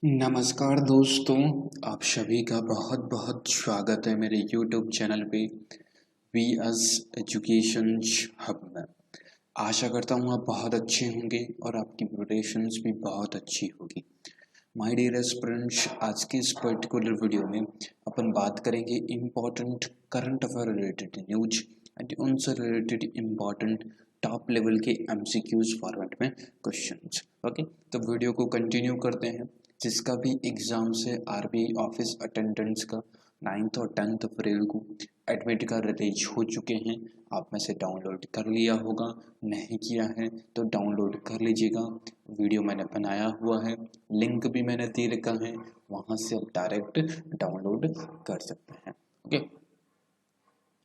नमस्कार दोस्तों, आप सभी का बहुत बहुत स्वागत है मेरे YouTube चैनल पे वी एस एजुकेशन हब में। आशा करता हूँ आप बहुत अच्छे होंगे और आपकी प्रिपरेशंस भी बहुत अच्छी होगी। माय डियर एस्पिरेंट्स, आज के इस पर्टिकुलर वीडियो में अपन बात करेंगे important current affair related news and उनसे रिलेटेड इम्पोर्टेंट टॉप लेवल के एमसीक्यूज फॉर्मेट में क्वेश्चंस। ओके, तो वीडियो को कंटिन्यू करते हैं। जिसका भी एग्जाम से आरबीआई ऑफिस अटेंडेंट्स का 9th और 10th अप्रैल को एडमिट कार्ड रिलीज हो चुके हैं। आप में से डाउनलोड कर लिया होगा, नहीं किया है तो डाउनलोड कर लीजिएगा। वीडियो मैंने बनाया हुआ है, लिंक भी मैंने दे रखा है, वहाँ से आप डायरेक्ट डाउनलोड कर सकते हैं। ओके,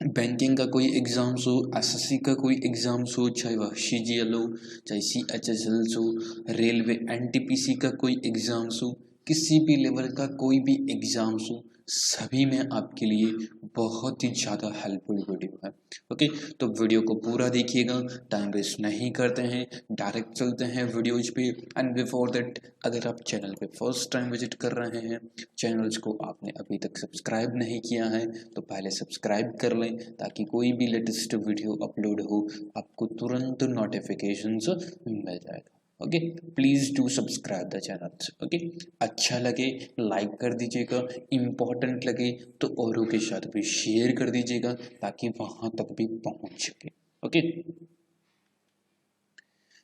बैंकिंग का कोई एग्ज़ाम्स हो, एसएससी का कोई एग्ज़ाम्स हो, चाहे वह सीजीएल हो, चाहे सीएचएसएल हो, रेलवे एनटीपीसी का कोई एग्ज़ाम्स हो, किसी भी लेवल का कोई भी एग्ज़ाम्स हो, सभी में आपके लिए बहुत ही ज़्यादा हेल्पफुल वीडियो है। ओके, तो वीडियो को पूरा देखिएगा, टाइम वेस्ट नहीं करते हैं, डायरेक्ट चलते हैं वीडियोज पे। एंड बिफोर दैट, अगर आप चैनल पे फर्स्ट टाइम विजिट कर रहे हैं, चैनल्स को आपने अभी तक सब्सक्राइब नहीं किया है तो पहले सब्सक्राइब कर लें, ताकि कोई भी लेटेस्ट वीडियो अपलोड हो आपको तुरंत नोटिफिकेशंस मिल जाएगा। Okay, please do subscribe the channel. Okay, अच्छा लगे लाइक कर दीजिएगा, इम्पोर्टेंट लगे तो औरों के साथ भी शेयर कर दीजिएगा ताकि वहाँ तक भी पहुँच सके। ओके,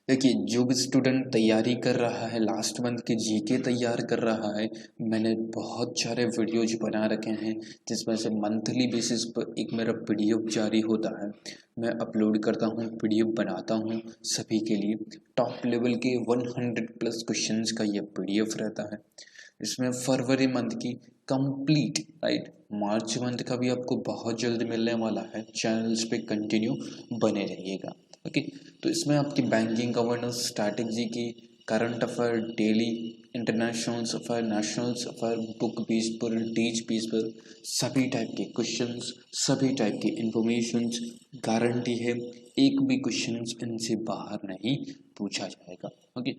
देखिए, जो भी स्टूडेंट तैयारी कर रहा है, लास्ट मंथ के जीके तैयार कर रहा है, मैंने बहुत सारे वीडियोज बना रखे हैं जिसमें से मंथली बेसिस पर एक मेरा पीडीएफ जारी होता है। मैं अपलोड करता हूँ, पीडीएफ बनाता हूँ सभी के लिए। टॉप लेवल के 100+ क्वेश्चंस का ये पीडीएफ रहता है। इसमें फरवरी मंथ की कंप्लीट, राइट, मार्च मंथ का भी आपको बहुत जल्द मिलने वाला है। चैनल्स पे कंटिन्यू बने रहिएगा। ओके, तो इसमें आपकी बैंकिंग, गवर्नेंस, स्ट्रैटेजी की, current affair, daily, international affair, national affair, book base पर, टीच बेस पर सभी टाइप के क्वेश्चंस, सभी टाइप की इंफॉर्मेशंस गारंटी है, एक भी क्वेश्चंस इनसे बाहर नहीं पूछा जाएगा। ओके,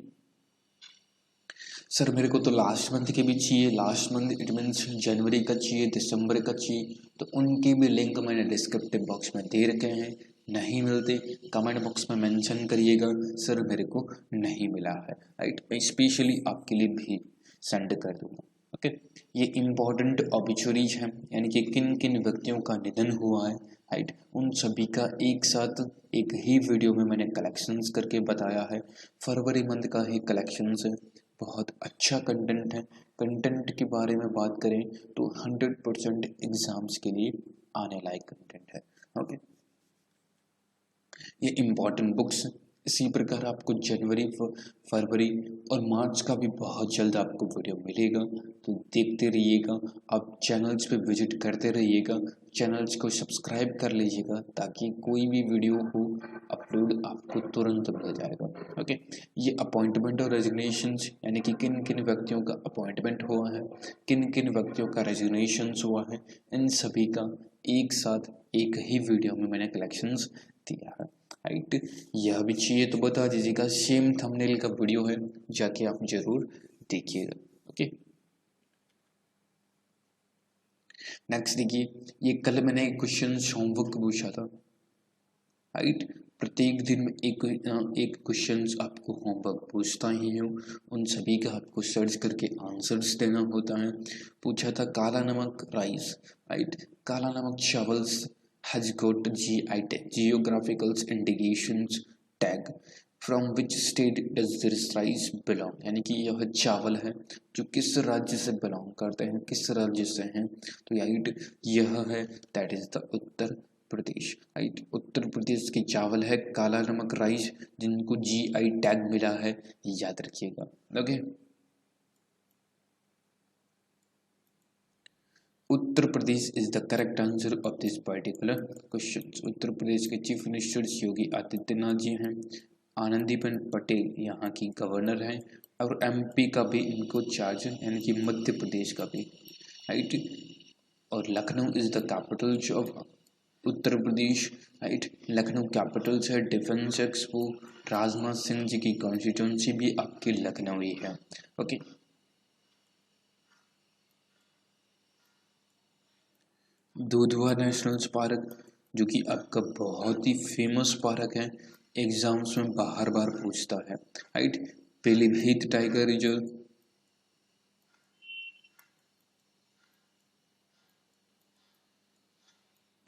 सर मेरे को तो लास्ट मंथ के भी चाहिए, लास्ट मंथ इट मीन्स जनवरी का चाहिए, दिसंबर का चाहिए, तो उनके भी लिंक मैंने डिस्क्रिप्टिव बॉक्स में दे रखे हैं। नहीं मिलते कमेंट बॉक्स में मेंशन करिएगा, सर मेरे को नहीं मिला है, राइट, मैं स्पेशली आपके लिए भी सेंड कर दूंगा। ओके, ये इम्पोर्टेंट ऑबिचुरीज हैं, यानी कि किन किन व्यक्तियों का निधन हुआ है, राइट, उन सभी का एक साथ एक ही वीडियो में मैंने कलेक्शंस करके बताया है। फरवरी मंथ का ही कलेक्शंस है, बहुत अच्छा कंटेंट है। कंटेंट के बारे में बात करें तो 100% एग्जाम्स के लिए आने लायक कंटेंट है। ओके, ये इम्पॉर्टेंट बुक्स। इसी प्रकार आपको जनवरी, फरवरी और मार्च का भी बहुत जल्द आपको वीडियो मिलेगा, तो देखते रहिएगा। आप चैनल्स पे विजिट करते रहिएगा, चैनल्स को सब्सक्राइब कर लीजिएगा ताकि कोई भी वीडियो हो अपलोड आपको तुरंत मिल जाएगा। ओके, ये अपॉइंटमेंट और रेजिग्नेशन, यानी कि किन किन व्यक्तियों का अपॉइंटमेंट हुआ है, किन किन व्यक्तियों का रेजिग्नेशन हुआ है, इन सभी का एक साथ एक ही वीडियो में मैंने कलेक्शंस दिया है, राइट। यह भी चाहिए तो बता दीजिएगा, सेम थंबनेल का वीडियो है, जाके आप जरूर देखिएगा। ओके, नेक्स्ट देखिए, ये कल मैंने एक क्वेश्चन होमवर्क पूछा था, राइट। प्रत्येक दिन में एक क्वेश्चन आपको होमवर्क पूछता ही हूँ, उन सभी का आपको सर्च करके आंसर्स देना होता है। पूछा था काला नमक rice, right, Kala Namak chawals has got GI tag, geographical indications tag, from which state does this rice belong, यानी कि यह चावल है जो किस राज्य से बिलोंग करते हैं, किस राज्य से हैं, तो राइट यह है, that is the Uttar Pradesh, right. Uttar Pradesh की चावल है काला नमक राइस, जिनको GI टैग मिला है, याद रखिएगा। Okay, Uttar Pradesh is the correct answer of this particular question. Uttar Pradesh के चीफ मिनिस्टर योगी आदित्यनाथ जी हैं, आनंदीबेन पटेल यहाँ की गवर्नर हैं, और MP का भी इनको चार्ज है, यानी कि मध्य प्रदेश का भी, राइट। और Lucknow is the capital of Uttar Pradesh, right. Lucknow capital है, डिफेंस एक्सपो, राजनाथ सिंह जी की कॉन्स्टिट्यूंसी भी आपकी लखनऊ ही है। ओके, दुधवा नेशनल पार्क, जो कि आपका बहुत ही फेमस पार्क है, एग्जाम्स में बार बार पूछता है, right. Pilibhit tiger reserve,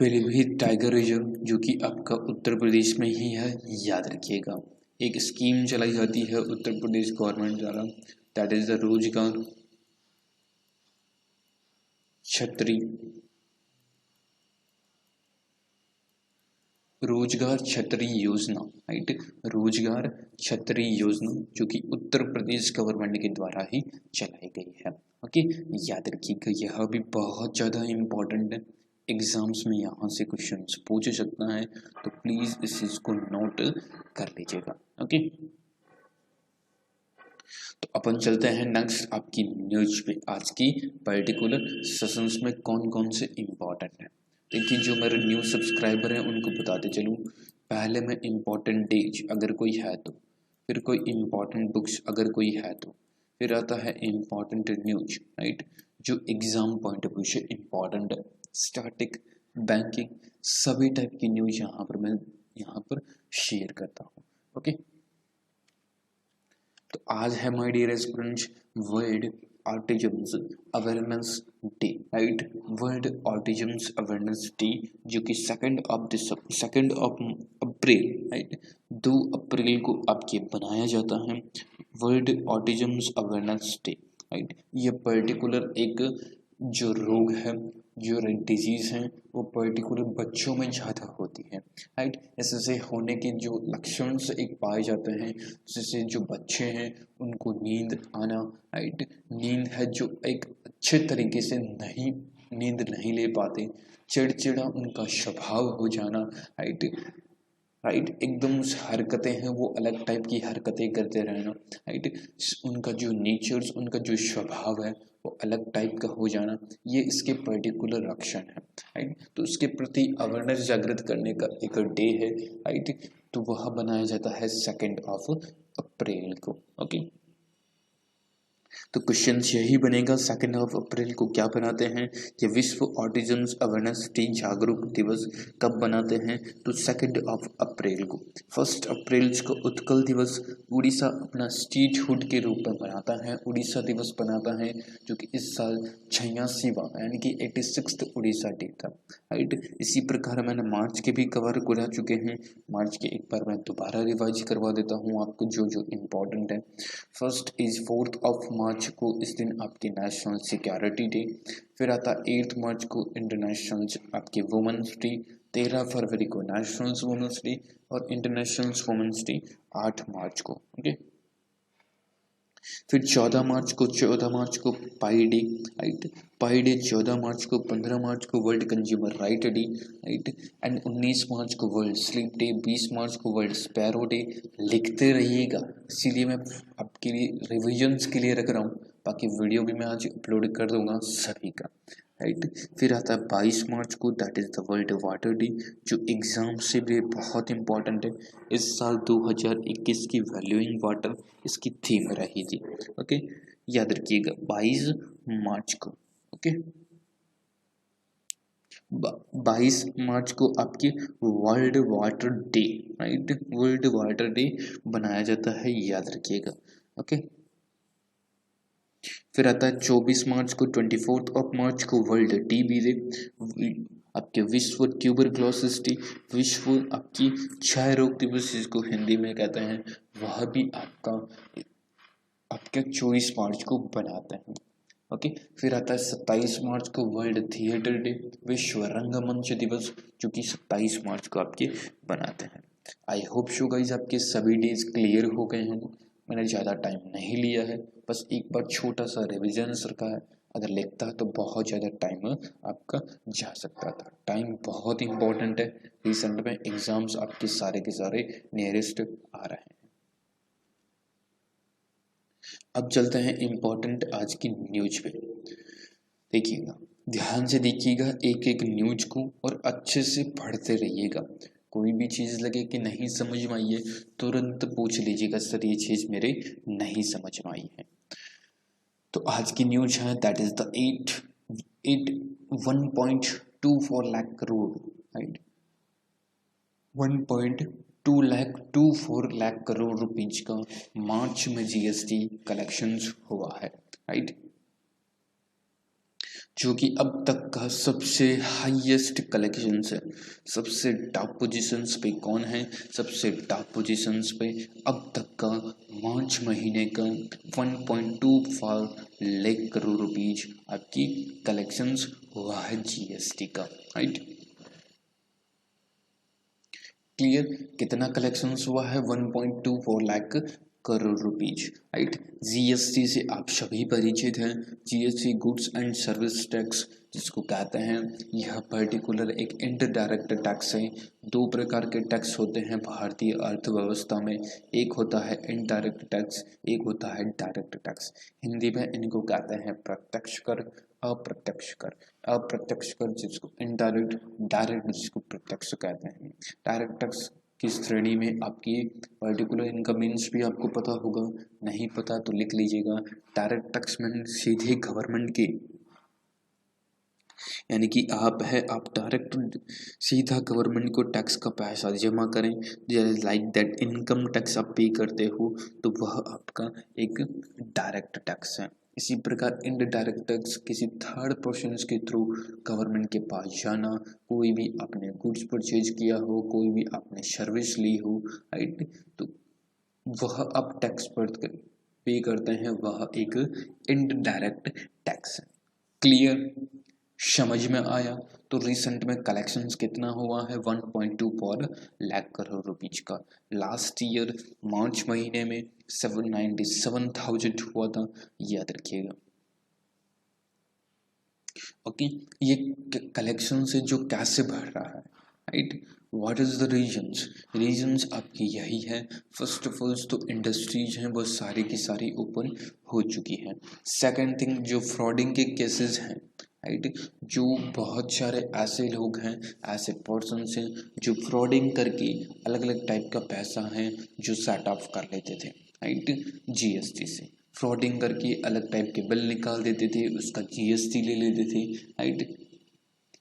Pilibhit tiger reserve जो कि आपका उत्तर प्रदेश में ही है, याद रखिएगा। एक स्कीम चलाई जाती है उत्तर प्रदेश गवर्नमेंट द्वारा, दैट इज द रोजगार छतरी योजना, राइट। रोजगार छतरी योजना जो कि उत्तर प्रदेश गवर्नमेंट के द्वारा ही चलाई गई है। ओके, याद रखिएगा, यह भी बहुत ज़्यादा इम्पोर्टेंट है, एग्जाम्स में यहाँ से क्वेश्चंस पूछ सकता है, तो प्लीज़ इस चीज़ को नोट कर लीजिएगा। ओके, तो अपन चलते हैं नेक्स्ट आपकी न्यूज पे। आज की पर्टिकुलर सेशंस में कौन कौन से इम्पोर्टेंट है, देखिए जो मेरे न्यू सब्सक्राइबर हैं उनको बताते चलूँ। पहले मैं इम्पोर्टेंट डेज अगर कोई है तो, फिर कोई इम्पोर्टेंट बुक्स अगर कोई है तो, फिर आता है इम्पोर्टेंट न्यूज, राइट, जो एग्जाम पॉइंट ऑफ व्यू से इम्पोर्टेंट है। स्टैटिक, बैंकिंग, सभी टाइप की न्यूज यहाँ पर मैं शेयर करता हूँ। ओके, तो आज है my dear students world autism awareness day, right. World autism awareness day जो कि 2 अप्रैल, राइट, 2 अप्रैल को आपके बनाया जाता है world autism awareness day, right. ये पर्टिकुलर एक जो रोग है, जो डिजीज़ हैं, वो पर्टिकुलर बच्चों में ज़्यादा होती है, राइट। इससे होने के जो लक्षण से एक पाए जाते हैं, जैसे जो बच्चे हैं उनको नींद आना, राइट, नींद है जो एक अच्छे तरीके से नींद नहीं ले पाते, चिड़चिड़ा उनका स्वभाव हो जाना, राइट, एकदम हरकतें हैं वो अलग टाइप की हरकतें करते रहना, राइट, उनका जो नेचर्स, उनका जो स्वभाव है वो अलग टाइप का हो जाना, ये इसके पर्टिकुलर लक्षण है, राइट। तो इसके प्रति अवेयरनेस जागृत करने का एक डे है, राइट, तो वह बनाया जाता है 2 अप्रैल को। ओके, तो क्वेश्चन यही बनेगा 2 अप्रैल को क्या बनाते हैं, ये विश्व ऑटिज्म अवेयरनेस डे जागरूक दिवस कब बनाते हैं, तो 2 अप्रैल को। 1 अप्रैल को उत्कल दिवस उड़ीसा अपना स्टेटहुड के रूप में बनाता है, उड़ीसा दिवस बनाता है, जो कि इस साल 86वां यानी कि 86th उड़ीसा डे था, राइट। इसी प्रकार मैंने मार्च के भी कवर करा चुके हैं, मार्च के एक बार मैं दोबारा रिवाइज करवा देता हूँ आपको जो जो इम्पोर्टेंट है। 4th ऑफ मार्च को इस दिन आपकी नेशनल सिक्योरिटी डे, फिर आता 8 मार्च को इंटरनेशनल आपके वुमेन्स डे, 13 फरवरी को नेशनल वुमेन्स डे और इंटरनेशनल वुमेन्स डे 8 मार्च को। ओके, फिर 14 मार्च को पाई डे, राइट, पाई डे 14 मार्च को। 15 मार्च को world consumer right day, right, and 19 मार्च को वर्ल्ड स्लीप डे, 20 मार्च को वर्ल्ड स्पैरो डे। लिखते रहिएगा, इसीलिए मैं आपके लिए रिविजन्स के लिए रख रहा हूँ, बाकी वीडियो भी मैं आज अपलोड कर दूंगा सभी का, राइट। फिर आता है 22 मार्च को, that is the world water day, जो एग्जाम से भी बहुत इंपॉर्टेंट है। इस साल 2021 की वैल्यूइंग वाटर इसकी थीम रही थी। ओके, याद रखिएगा 22 मार्च को। ओके, 22 मार्च को आपकी world water day, right, world water day बनाया जाता है, याद रखिएगा। ओके, फिर आता है 24 मार्च को, 24 मार्च को वर्ल्ड टीबी डे, आपके विश्व ट्यूबरक्लोसिस डे, विश्व आपकी क्षय रोग दिवस जिसको हिंदी में कहते हैं, वह भी आपके 24 मार्च को बनाते हैं। ओके, फिर आता है 27 मार्च को वर्ल्ड थिएटर डे, विश्व रंगमंच दिवस, जो कि 27 मार्च को आपके बनाते हैं। आई होप सो गाइस आपके सभी डेज क्लियर हो गए हैं, मैंने ज़्यादा टाइम नहीं लिया है, बस एक बार छोटा सा रिविजन रखा है, अगर लिखता तो बहुत ज़्यादा टाइम आपका जा सकता था। टाइम बहुत इंपॉर्टेंट है, रिसेंट में एग्जाम्स आपके सारे के सारे नियरेस्ट आ रहे हैं। अब चलते हैं इम्पोर्टेंट आज की न्यूज पे, देखिएगा, ध्यान से देखिएगा एक एक न्यूज को और अच्छे से पढ़ते रहिएगा। कोई भी चीज़ लगे कि नहीं समझ में आई है, तुरंत पूछ लीजिएगा, सर ये चीज़ मेरे नहीं समझ में आई है। तो आज की न्यूज है that is the 1.8 1.24 lakh crore, right, 1.24 lakh crore rupees का मार्च में जीएसटी कलेक्शंस हुआ है, राइट, जो कि अब तक का सबसे हाईएस्ट कलेक्शंस है। सबसे टॉप पोजीशंस पे कौन है? सबसे टॉप पोजीशंस पे अब तक का मार्च महीने का 1.25 लाख करोड़ रुपीज आपकी कलेक्शंस हुआ है जीएसटी का, राइट। क्लियर? कितना कलेक्शंस हुआ है? 1.24 lakh crore rupees, right. GST से आप सभी परिचित हैं। GST goods and service tax जिसको कहते हैं, यह पर्टिकुलर एक इनडायरेक्ट टैक्स है। दो प्रकार के टैक्स होते हैं भारतीय अर्थव्यवस्था में, एक होता है इनडायरेक्ट टैक्स, एक होता है डायरेक्ट टैक्स। हिंदी में इनको कहते हैं प्रत्यक्ष कर, अप्रत्यक्ष कर। अप्रत्यक्ष कर जिसको इनडायरेक्ट, डायरेक्ट जिसको प्रत्यक्ष कहते हैं। डायरेक्ट टैक्स की श्रेणी में आपकी पर्टिकुलर इनकम मीन्स भी आपको पता होगा, नहीं पता तो लिख लीजिएगा। डायरेक्ट टैक्स में सीधे गवर्नमेंट के, यानी कि आप डायरेक्ट सीधा गवर्नमेंट को टैक्स का पैसा जमा करें, लाइक दैट इनकम टैक्स आप पे करते हो, तो वह आपका एक डायरेक्ट टैक्स है। इसी प्रकार इनडायरेक्ट टैक्स किसी थर्ड पर्सन के थ्रू गवर्नमेंट के पास जाना, कोई भी आपने गुड्स परचेज किया हो, कोई भी आपने सर्विस ली हो, राइट, तो वह आप टैक्स पर पे करते हैं, वह एक इनडायरेक्ट टैक्स है। क्लियर? समझ में आया? तो रिसेंट में कलेक्शंस कितना हुआ है? 1.24 लाख करोड़ रुपीज का। लास्ट ईयर मार्च महीने में 797,000 हुआ था, याद रखिएगा। ओके, ये कलेक्शन से जो कैसे बढ़ रहा है, right, what is the reasons? Reasons आपकी यही है। फर्स्ट ऑफ ऑल तो इंडस्ट्रीज हैं वो सारी की सारी ओपन हो चुकी हैं। सेकंड थिंग, जो फ्रॉडिंग के केसेस हैं, राइट, जो बहुत सारे ऐसे लोग हैं, ऐसे पर्सन्स हैं जो फ्रॉडिंग करके अलग अलग टाइप का पैसा है जो सेट ऑफ कर लेते थे, राइट, जीएसटी से। फ्रॉडिंग करके अलग टाइप के बिल निकाल देते थे, उसका जीएसटी ले लेते थे, राइट,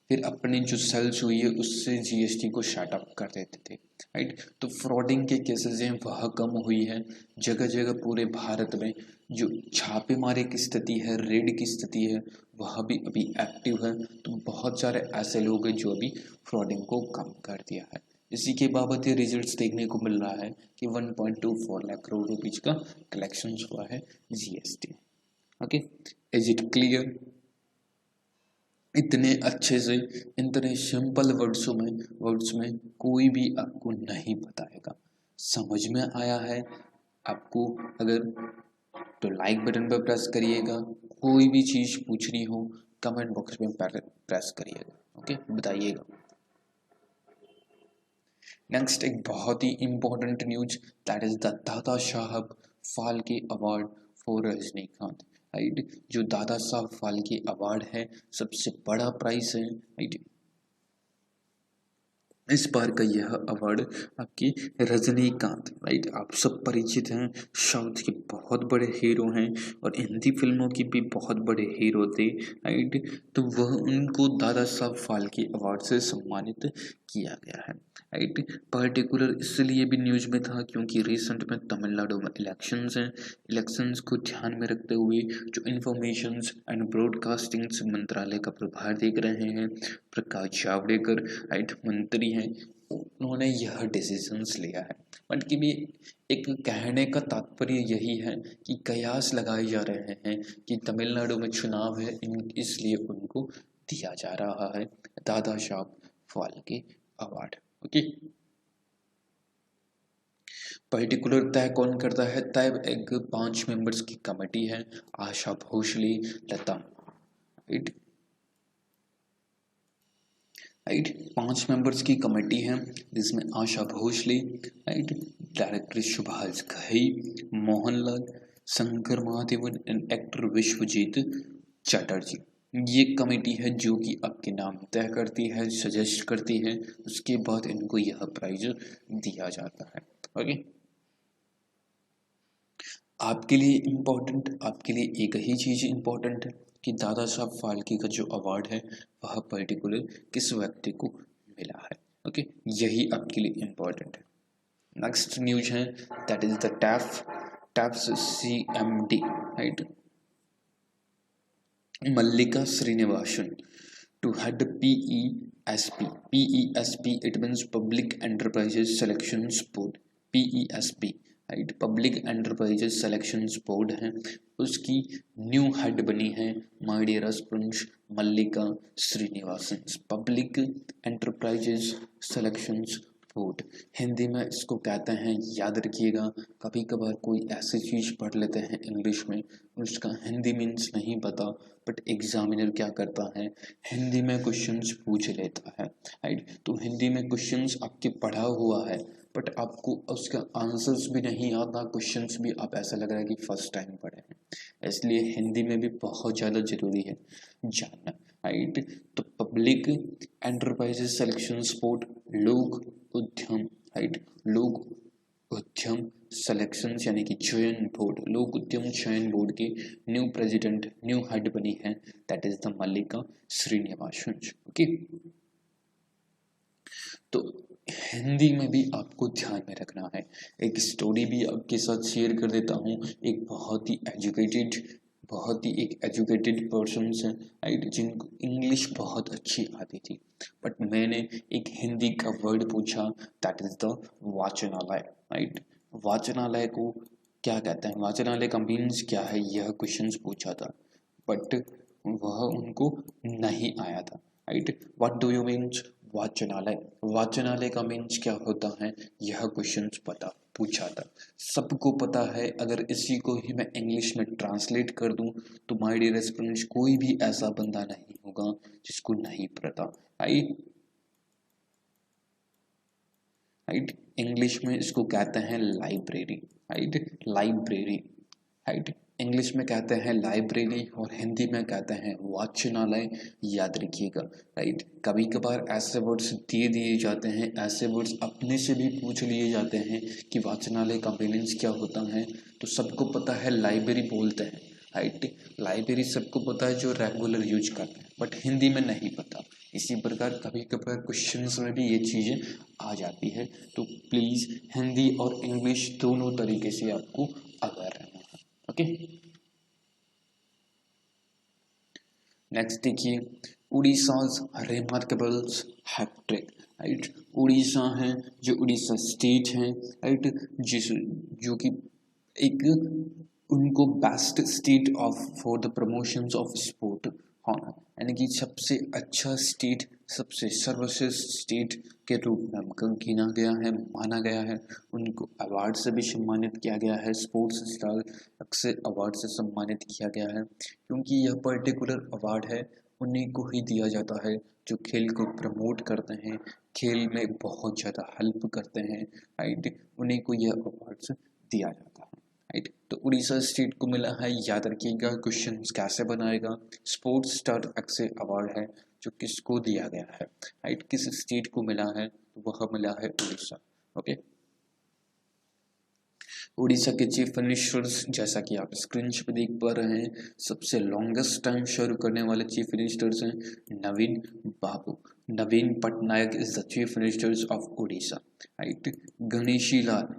फिर अपने जो सेल्स हुई है उससे जीएसटी को सेट अप कर देते थे, राइट। तो फ्रॉडिंग के केसेस हैं वह कम हुई है। जगह जगह पूरे भारत में जो छापेमारी की स्थिति है, रेड की स्थिति है, वह भी अभी एक्टिव है। तो बहुत सारे ऐसे लोग हैं जो अभी फ्रॉडिंग को कम कर दिया है। इसी के बाबत ये रिजल्ट्स देखने को मिल रहा है कि 1.24 लाख करोड़ रुपीज का कलेक्शन हुआ है GST. Okay, is it clear? इतने अच्छे से, इतने सिंपल वर्ड्स में कोई भी आपको नहीं बताएगा। समझ में आया है आपको? अगर तो लाइक बटन पर प्रेस करिएगा। कोई भी चीज पूछनी हो कमेंट बॉक्स में प्रेस करिएगा, ओके, बताइएगा। नेक्स्ट एक बहुत ही important news, that is the Dada Saheb Phalke award for Rajinikanth, right. जो दादा साहब फाल्के अवार्ड है सबसे बड़ा प्राइज है, राइट। इस बार का यह अवार्ड आपकी रजनीकांत, राइट, आप सब परिचित हैं, साउथ के बहुत बड़े हीरो हैं और हिंदी फिल्मों की भी बहुत बड़े हीरो थे, राइट। तो वह उनको दादा साहब फाल्के अवार्ड से सम्मानित किया गया है, राइट। पर्टिकुलर इसलिए भी न्यूज में था क्योंकि रिसेंट में तमिलनाडु में इलेक्शंस हैं। इलेक्शंस को ध्यान में रखते हुए जो इंफॉर्मेशन एंड ब्रॉडकास्टिंग मंत्रालय का प्रभार देख रहे हैं प्रकाश जावड़ेकर, राइट, मंत्री हैं, उन्होंने यह डिसीजंस लिया है। बट कि भी एक कहने का तात्पर्य यही है कि कयास लगाए जा रहे हैं कि तमिलनाडु में चुनाव है, इसलिए उनको दिया जा रहा है दादा Saheb Phalke award, okay. Particular तय कौन करता है? तय एक 5 मेंबर्स की कमेटी है, आशा भोसले, लता, राइट, 5 मेंबर्स की कमेटी है जिसमें Asha Bhosle, right, director Subhash Ghai, Mohanlal, Shankar Mahadevan and actor Biswajit Chatterjee. ये कमेटी है जो कि आपके नाम तय करती है, सजेस्ट करती है, उसके बाद इनको यह प्राइज दिया जाता है, ओके। आपके लिए इम्पोर्टेंट, आपके लिए एक ही चीज़ इम्पोर्टेंट है कि दादा साहब फाल्के का जो अवार्ड है वह पर्टिकुलर किस व्यक्ति को मिला है। ओके, यही आपके लिए इम्पोर्टेंट है। नेक्स्ट न्यूज है that is the TAFE's CMD, right, Mallika Srinivasan to head PESP. PESP, it means Public Enterprises Selections Board. PESP, right, public enterprises selections board है, उसकी न्यू हेड बनी है my dear students Mallika Srinivasan. Public enterprises selections board, Hindi में इसको कहते हैं, याद रखिएगा, कभी कभार कोई ऐसी चीज़ पढ़ लेते हैं इंग्लिश में, उसका हिंदी मीन्स नहीं पता, बट एग्जामिनर क्या करता है, हिंदी में क्वेश्चंस पूछ लेता है, राइट। तो हिंदी में क्वेश्चंस आपके पढ़ा हुआ है, बट आपको उसका आंसर्स भी नहीं आता, क्वेश्चंस भी आप ऐसा लग रहा है कि फर्स्ट टाइम पढ़े हैं, इसलिए हिंदी में भी बहुत ज़्यादा ज़रूरी है जानना, राइट। तो पब्लिक एंटरप्राइजेस सेलेक्शंस बोर्ड, लोक उद्यम, राइट, लोक उद्यम सिलेक्शन यानी कि चयन बोर्ड, लोक उद्यम चयन बोर्ड की न्यू प्रेसिडेंट, न्यू हेड बनी है, that is the Mallika Srinivasan. Okay, तो हिंदी में भी आपको ध्यान में रखना है। एक स्टोरी भी आपके साथ शेयर कर देता हूँ, एक बहुत ही एजुकेटेड पर्सन है, राइट, जिनको इंग्लिश बहुत अच्छी आती थी, बट मैंने एक हिंदी का वर्ड पूछा, दैट इज द वाचनालय, राइट। वाचनालय को क्या कहते हैं, वाचनालय का मीन्स क्या है, यह क्वेश्चंस पूछा था, बट वह उनको नहीं आया था, right. What do you means वाचनालय, वाचनालय का मीन्स क्या होता है, यह क्वेश्चंस पूछा था, सबको पता है। अगर इसी को ही मैं इंग्लिश में ट्रांसलेट कर दूं तो माय डियर स्टूडेंट्स, कोई भी ऐसा बंदा नहीं होगा जिसको नहीं पता, राइट। इंग्लिश में इसको कहते हैं library, right, library, right, English में कहते हैं लाइब्रेरी और हिंदी में कहते हैं वाचनालय, याद रखिएगा, राइट। कभी कभार ऐसे वर्ड्स दे दिए जाते हैं, ऐसे वर्ड्स अपने से भी पूछ लिए जाते हैं कि वाचनालय का मीनिंग क्या होता है, तो सबको पता है लाइब्रेरी बोलते हैं, राइट, लाइब्रेरी सबको पता है जो रेगुलर यूज करते हैं, बट हिंदी में नहीं पता। इसी प्रकार कभी कभार क्वेश्चंस में भी ये चीज़ें आ जाती है, तो प्लीज़ हिंदी और इंग्लिश दोनों तरीके से आपको अवेयर रहना है। ओके, नेक्स्ट देखिए, उड़ीसाज रिमार्केबल्स हैट्रिक, राइट। उड़ीसा है, जो उड़ीसा स्टेट है, राइट, जो कि एक उनको best state of for the promotions of sport होना, यानी कि सबसे अच्छा स्टेट, सबसे सर्वश्रेष्ठ स्टेट के रूप में उनको गिना गया है, माना गया है, उनको अवार्ड से भी सम्मानित किया गया है, स्पोर्ट्स स्टार से अवार्ड से सम्मानित किया गया है, क्योंकि यह पर्टिकुलर अवार्ड है उन्हीं को ही दिया जाता है जो खेल को प्रमोट करते हैं, खेल में बहुत ज़्यादा हेल्प करते हैं, राइट, उन्हीं को यह अवार्ड्स दिया जाता है, राइट। तो उड़ीसा स्टेट को मिला है, याद रखिएगा, क्वेश्चन कैसे बनाएगा, स्पोर्ट्स स्टार एक्से अवार्ड है जो किसको दिया गया है, राइट, किस स्टेट को मिला है, तो वह मिला है उड़ीसा। ओके, उड़ीसा के चीफ मिनिस्टर्स, जैसा कि आप स्क्रीन पे देख पा रहे हैं, सबसे लॉन्गेस्ट टाइम सर्व करने वाले चीफ मिनिस्टर्स हैं Naveen Babu, Naveen Patnaik is the chief ministers of Orissa, right. Ganeshi Lal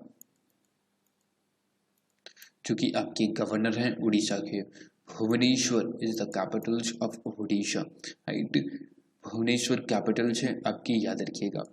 जो कि आपके गवर्नर हैं उड़ीसा के, Bhubaneswar is the capital of Orissa, right, Bhubaneswar capital है आपकी, याद रखिएगा।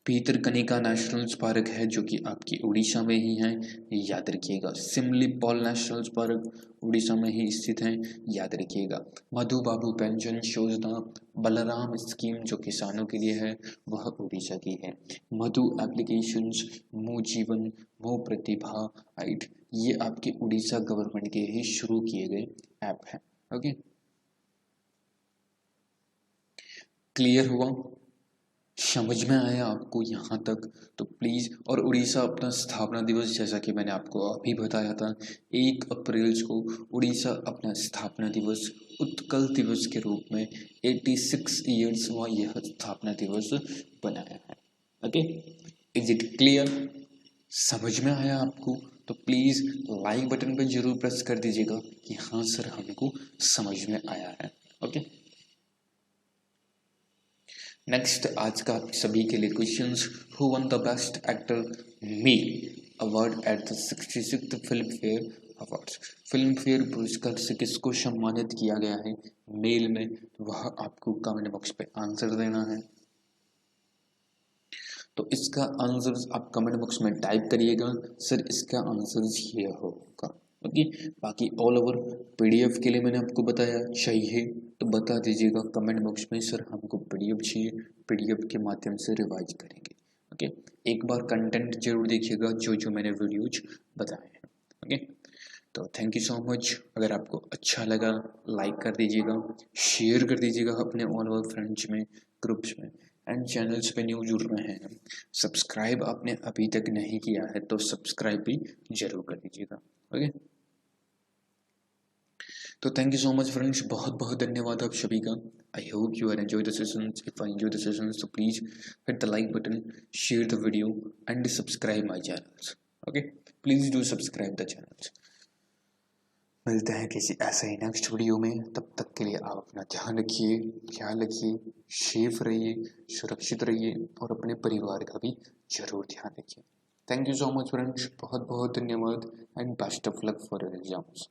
भीतरकनिका नेशनल पार्क है जो कि आपकी उड़ीसा में ही है, याद रखिएगा। सिमलीपाल नेशनल पार्क उड़ीसा में ही स्थित है, याद रखिएगा। मधु बाबू पेंशन योजना, बलराम स्कीम जो किसानों के लिए है, वह उड़ीसा की है। मधु एप्लीकेशंस, मो जीवन, मो प्रतिभा, राइट, ये आपके उड़ीसा गवर्नमेंट के ही शुरू किए गए ऐप है। ओके, क्लियर हुआ, समझ में आया आपको यहाँ तक? तो प्लीज़, और उड़ीसा अपना स्थापना दिवस, जैसा कि मैंने आपको अभी बताया था, 1 अप्रैल को उड़ीसा अपना स्थापना दिवस उत्कल दिवस के रूप में 86 ईयर्स हुआ यह स्थापना दिवस बनाया है। Okay, is it clear? समझ में आया आपको? तो प्लीज़ लाइक बटन पे जरूर प्रेस कर दीजिएगा कि हाँ सर हमको समझ में आया है। ओके, नेक्स्ट आज का आप सभी के लिए questions. Who one the best actor male award at the 66th film fair awards. Film fair पुरस्कार से किसको सम्मानित किया गया है मेल में, वह आपको कमेंट बॉक्स पे आंसर देना है। तो इसका आंसर आप कमेंट बॉक्स में टाइप करिएगा, सर इसका आंसर ये होगा। ओके, बाकी ऑल ओवर पीडीएफ के लिए मैंने आपको बताया, चाहिए तो बता दीजिएगा कमेंट बॉक्स में, सर हमको पीडीएफ चाहिए, पीडीएफ के माध्यम से रिवाइज करेंगे। ओके, एक बार कंटेंट जरूर देखिएगा जो जो मैंने वीडियोज बताए हैं। ओके, तो थैंक यू सो मच। अगर आपको अच्छा लगा लाइक कर दीजिएगा, शेयर कर दीजिएगा अपने ऑल ओवर फ्रेंड्स में, ग्रुप्स में, एंड चैनल्स पे न्यू जुड़ रहे हैं, सब्सक्राइब आपने अभी तक नहीं किया है तो सब्सक्राइब भी जरूर कर दीजिएगा। ओके, तो thank you so much friends, बहुत बहुत धन्यवाद आप सभी का। I hope you are enjoy the sessions. If I enjoy the sessions तो please hit the like button, share the video and subscribe my channels. Okay, please do subscribe the channels. मिलते हैं किसी ऐसे ही नेक्स्ट वीडियो में, तब तक के लिए आप अपना ध्यान रखिए, ख्याल रखिए, सेफ रहिए, सुरक्षित रहिए और अपने परिवार का भी जरूर ध्यान रखिए। Thank you so much friends, बहुत बहुत धन्यवाद and best of luck for your exams.